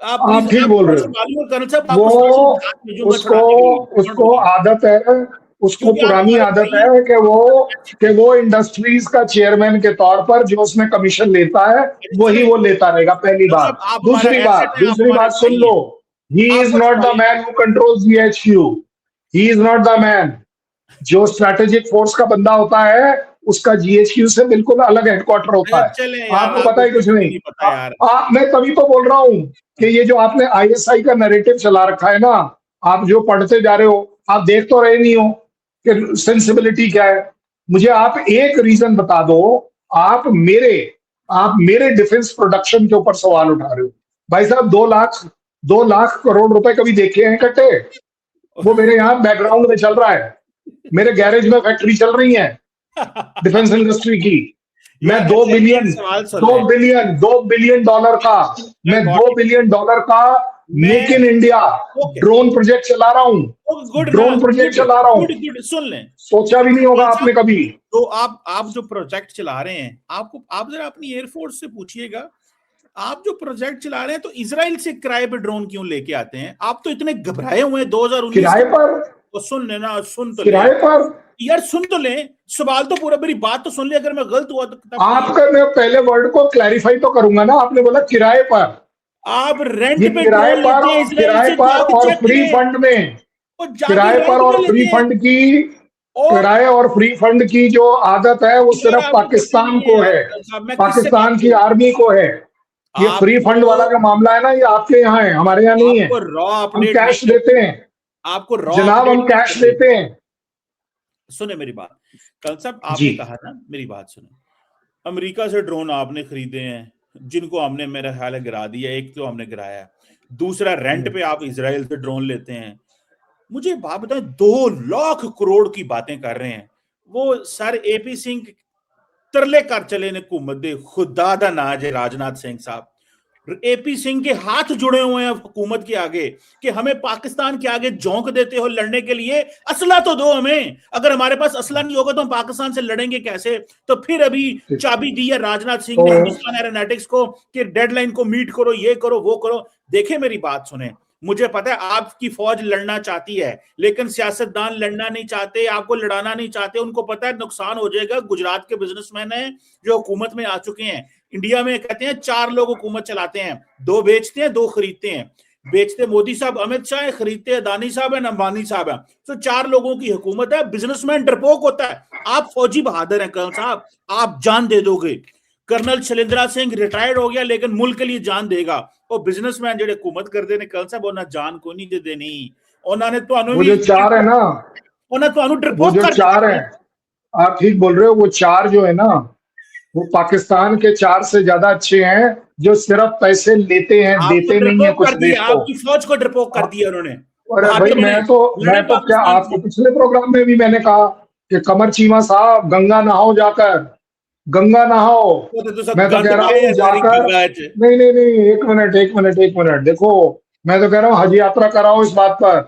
आप आप प्लीज, ठीक आप बोल रहे हो। संभालिए कर्नल साहब, आपको साथ वो, हाथ भेजूंगा उसको छुड़ाने के लिए, डोंट उसको वरी। आदत है, उसको क्योंकि आप पुरानी हमारे आदत भाई है हैं। कि वो इंडस्ट्रीज का चेयरमैन के तौर पर जो उसमें कमीशन लेता है वही सुने वो लेता रहेगा, पहली साहब, बात। आप हमारे एसेट हैं, आप दूसरी हमारे बात सुन भाई लो, हैं, ही आप इज बस नॉट द भाई। Man who controls GHQ, he is not the man. जो स्ट्रैटेजिक फोर्स का बंदा होता है उसका GHQ से बिल्कुल अलग हेडक्वार्टर होता अब है। चले यार, आपको पता आपको है कुछ कुछ भी नहीं। नहीं पता यार। मैं तभी तो बोल रहा हूं कि ये जो आपने ISI का नैरेटिव चला रखा है ना, आप जो पढ़ते जा रहे हो, आप देख तो रहे नहीं हो कि सेंसिबिलिटी क्या है। मुझे आप एक रीजन बता दो, आप मेरे आप मेरे डिफेंस प्रोडक्शन के ऊपर सवाल उठा रहे हो। भाई साहब, 2 लाख करोड़ रुपए कभी देखे हैं इकट्ठे? वो मेरे यहाँ बैकग्राउंड में चल रहा है, मेरे गैरेज में फैक्ट्री चल रही है डिफेंस इंडस्ट्री की। मैं यार दो अच्छा, एक बिलियन सवाल सुन दो ले। बिलियन 2 बिलियन डॉलर का मैं मैं गॉट दो इट। बिलियन डॉलर का मेक मैं in India okay, drone project चला रहा हूं, गुड ना, ड्रोन प्रोजेक्ट गुड चला रहा हूं। गुड गुड, सुन लें। सोचा भी नहीं होगा कर्नल आपने साहब, कभी। तो आप जो प्रोजेक्ट चला रहे हैं, आप जरा अपनी एयरफोर्स से पूछिएगा, आप जो प्रोजेक्ट चला रहे हैं तो इसराइल से किराए पे ड्रोन क्यों लेके आते हैं? आप तो इतने घबराए हुए हैं 2019 किराए के। पर, तो सुन लेना, सुन तो ले किराए पर। यार, सुन तो ले, सवाल तो पूरा, मेरी बात तो सुन ले, अगर मैं गलत हुआ तो तब प्लीज। आपका मैं पहले वर्ड को क्लैरिफाई तो करूंगा ना, आपने बोला किराए पर। आप रेंट ये पे किराए ड्रोन पर, लेते हैं इसराइल किराए से, पर जाके और चेक फ्री करें। फंड में, वो जाके किराए पर रेंट पे और फ्री लेते हैं। फंड की, और किराए और फ्री फंड की जो आदत है वो यार, सिर्फ आपको पता पाकिस्तान नहीं है को यार है, कर्नल साहब, मैं किससे बात पाकिस्तान की करूं? आर्मी को है। ये फ्री फंड वाला आपको जो मामला है ना, ये आपके यहाँ है, हमारे यहाँ नहीं है। आपको रॉ हम अपडेट नहीं कैश देते हैं आपको रॉ जनाब, अपडेट हम नहीं कैश चाहिए। देते हैं। सुने मेरी बात, कल साहब जी। आपने कहा ना, मेरी बात सुने, अमेरिका से ड्रोन आपने खरीदे हैं, जिनको हमने मेरा ख्याल है गिरा दिया, एक तो हमने गिराया, दूसरा रेंट पे आप इसराइल से ड्रोन लेते हैं। मुझे बात बताएं, 2 लाख करोड़ की बातें कर रहे हैं वो सर एपी सिंह तरले कर चले ने हुकूमत दे, खुदा दा नाज है राजनाथ सिंह साहब, एपी सिंह के हाथ जुड़े हुए हैं हुकूमत के आगे कि हमें पाकिस्तान के आगे झोंक देते हो लड़ने के लिए, असला तो दो हमें। अगर हमारे पास असला नहीं होगा तो हम पाकिस्तान से लड़ेंगे कैसे? तो फिर अभी चाबी दी है राजनाथ सिंह ने तो हिंदुस्तान एरोनॉटिक्स को कि डेडलाइन को मीट करो, ये करो, वो करो। देखिए मेरी बात सुने, मुझे पता है आपकी फौज लड़ना चाहती है, लेकिन सियासतदान लड़ना नहीं चाहते, आपको लड़ाना नहीं चाहते। उनको पता है नुकसान हो जाएगा। गुजरात के बिजनेसमैन हैं जो हुकूमत में आ चुके हैं। इंडिया में कहते हैं 4 लोग हुकूमत चलाते हैं, 2 बेचते हैं, 2 खरीदते हैं। बेचते मोदी साहब अमित शाह है, खरीदते अदानी साहब है, अंबानी साहब है। तो 4 लोगों की हुकूमत है। बिजनेसमैन डरपोक होता है। आप फौजी बहादुर हैं कर्नल साहब, आप जान दे दोगे। कर्नल शैलेंद्र सिंह रिटायर्ड हो गया लेकिन मुल्क के लिए जान देगा। और बिजनेसमैन जेडे हुकूमत करते ने कर्नल साहब, उन्हें जान को नहीं दे देनी। उन्होंने ਤੁਹਾਨੂੰ वो भी जो 4 है ना, ਉਹਨਾਂ ਤੁਹਾਨੂੰ वो डरपोक जो कर 4 है, आप ठीक बोल रहे हो, वो 4 जो है ना, वो पाकिस्तान के 4 से ज्यादा अच्छे हैं, जो सिर्फ पैसे लेते हैं, आपको देते नहीं है डरपोक कुछ कर देश दिया, को। आपकी फौज को डरपोक कर दिया उन्होंने। अरे भाई, बहादुर ने मैं लड़े तो क्या, पाकिस्तान आपको से। पिछले प्रोग्राम में भी मैंने कहा कि कमर चीमा साहब गंगा नहाओ जाकर, गंगा नहाओ। तो सब मैं तो गंद कह रहा पाए हूँ सारी जाकर, गंगा च। नहीं नहीं नहीं, एक मिनट एक मिनट एक मिनट, देखो, मैं तो कह रहा हूँ हज यात्रा कराओ इस बात पर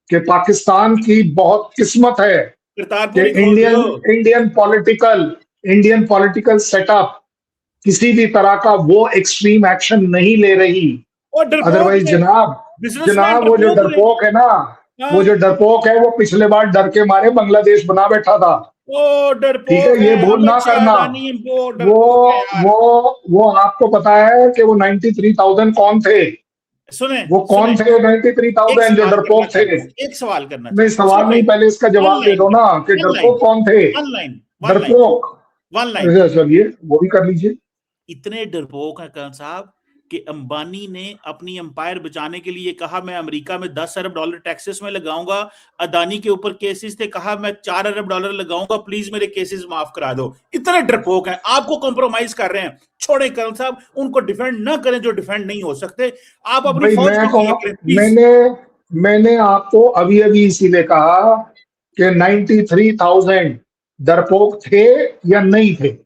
कि पाकिस्तान की बहुत किस्मत है कि करतारपुर ही खोल इंडियन दो। Indian political Indian political setup किसी भी तरह का वो एक्सट्रीम एक्शन नहीं ले रही। और डरपोक अदरवाइज है, जनाब, बिजनेसमैन वो जो डरपोक है। डरपोक है ना, वो हाँ, जो डरपोक है, वो पिछले बार डर के मारे बांग्लादेश बना बैठा था। वो ठीक है, डरपोक ये है भूल ना अमित शाह करना। अडानी, वो वो डरपोक है यार। वो आपको पता है कि वो 93,000 कौन थे? सुने वो सुने, कौन थे एक 93,000 जो सवाल करना डरपोक थे? चाहता हूँ, एक सवाल करना नहीं, चाहता हूँ सवाल सिर्फ नहीं, एक। पहले इसका वन जवाब दे लाइन दो में, ना कि वन लाइन, डरपोक कौन थे। वन लाइन, वन लाइन, डरपोक, वन लाइन। चलिए वो भी कर लीजिए। इतने डरपोक हैं कर्नल साहब कि अंबानी ने अपनी एम्पायर बचाने के लिए कहा मैं अमेरिका में 10 अरब डॉलर टैक्सेस में लगाऊंगा। अदानी के ऊपर केसेस थे, कहा मैं 4 अरब डॉलर लगाऊंगा, प्लीज मेरे केसेस माफ करा दो। इतने डरपोक हैं, आपको कॉम्प्रोमाइज कर रहे हैं। छोड़े कर्नल साहब, उनको डिफेंड ना करें जो डिफेंड नहीं हो सकते। आप अपनी भाई फौज मैं को तो खड़ा करें प्लीज। मैंने मैंने आपको अभी अभी इसीलिए कहा कि 93,000 डरपोक थे या नहीं थे,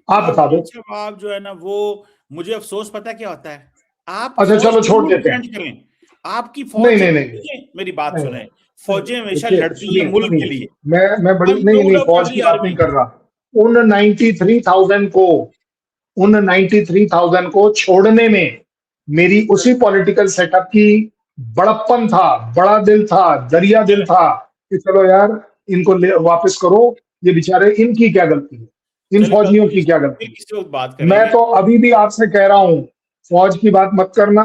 आप आप बता दो। कर्नल साहब, आप जो है ना वो, मुझे अफसोस पता क्या होता है, आप अच्छा फौज चलो को छोड़ नहीं देते हैं। डिफेंड करें। आपकी नहीं फौज, नहीं नहीं मेरी बात नहीं सुने, नहीं, फौजें हमेशा देखिए लड़ती हैं सुनिए मुल्क के सुनिए, लिए। मैं बड़ी, आई एम नहीं नहीं, प्राउड ऑफ फौज एवरी की बात नहीं आर्मी। कर रहा। उन 93,000 को उन 93,000 को छोड़ने में मेरी उसी पॉलिटिकल सेटअप की बड़प्पन था, बड़ा दिल था, दरिया दिल था कि चलो यार, इनको वापस करो। ये बेचारे, इनकी क्या गलती है, इन चले कल फौजियों की क्या गलती फिर है? किसी वक्त बात मैं करेंगे। तो अभी भी आपसे कह रहा हूं, फौज की बात मत करना।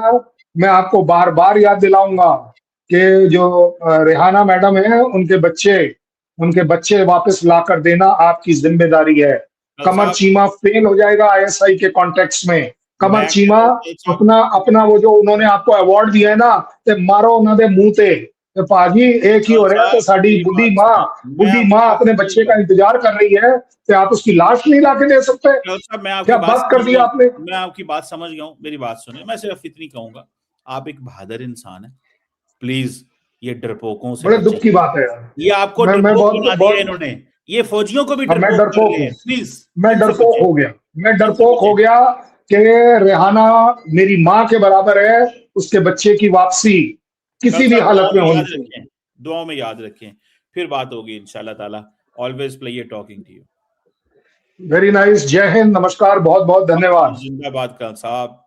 मैं आपको बार बार याद दिलाऊंगा कि जो रेहाना मैडम है, उनके बच्चे वापस ला कर देना आपकी जिम्मेदारी है। कल कमर साहब, चीमा फेल हो जाएगा आईएसआई के कॉन्टेक्स्ट में। कमर मैं चीमा, कहता हूँ कल साहब, अपना अपना वो जो उन्होंने आपको अवार्ड दिया है ना, ते मारो उन्होंने मुंह ते। तो पाजी एक ही कल हो रहा है, तो साहब साड़ी मेरी बात सुने, मैं बुढ़ी आपकी माँ बात अपने समझ बच्चे गया का हूँ। इंतजार कर रही है, तो आप उसकी लाश नहीं ला के दे सकते? कल साहब मैं आपकी क्या बात बात कर समझ दी गया हूँ, आपने? मैं आपकी बात समझ गया हूँ। मेरी बात सुने, मैं सिर्फ इतनी कहूंगा, आप एक बहादुर इंसान है, प्लीज ये डरपोकों से बड़े बचें। दुख की बात है यार। ये आपको मैं डरपोक बहुत बना दिया बहुत इन्होंने, ये फौजियों को भी अब मैं डरपोक कर डरपोक रहे हूँ। हैं। प्लीज मैं इनसे डरपोक बचें, हो गया। मैं इनसे डरपोक हो बचें। गया कि रेहाना मेरी माँ के बराबर है, उसके बच्चे की वापसी कल किसी भी साहब हालत दुआओं में में होनी याद चाहिए। रखें, दुआओं में याद रखें। फिर बात होगी इंशाल्लाह ताला। Always player talking to you. Very nice, जय हिंद, नमस्कार, बहुत बहुत धन्यवाद। जिंदाबाद कल साहब।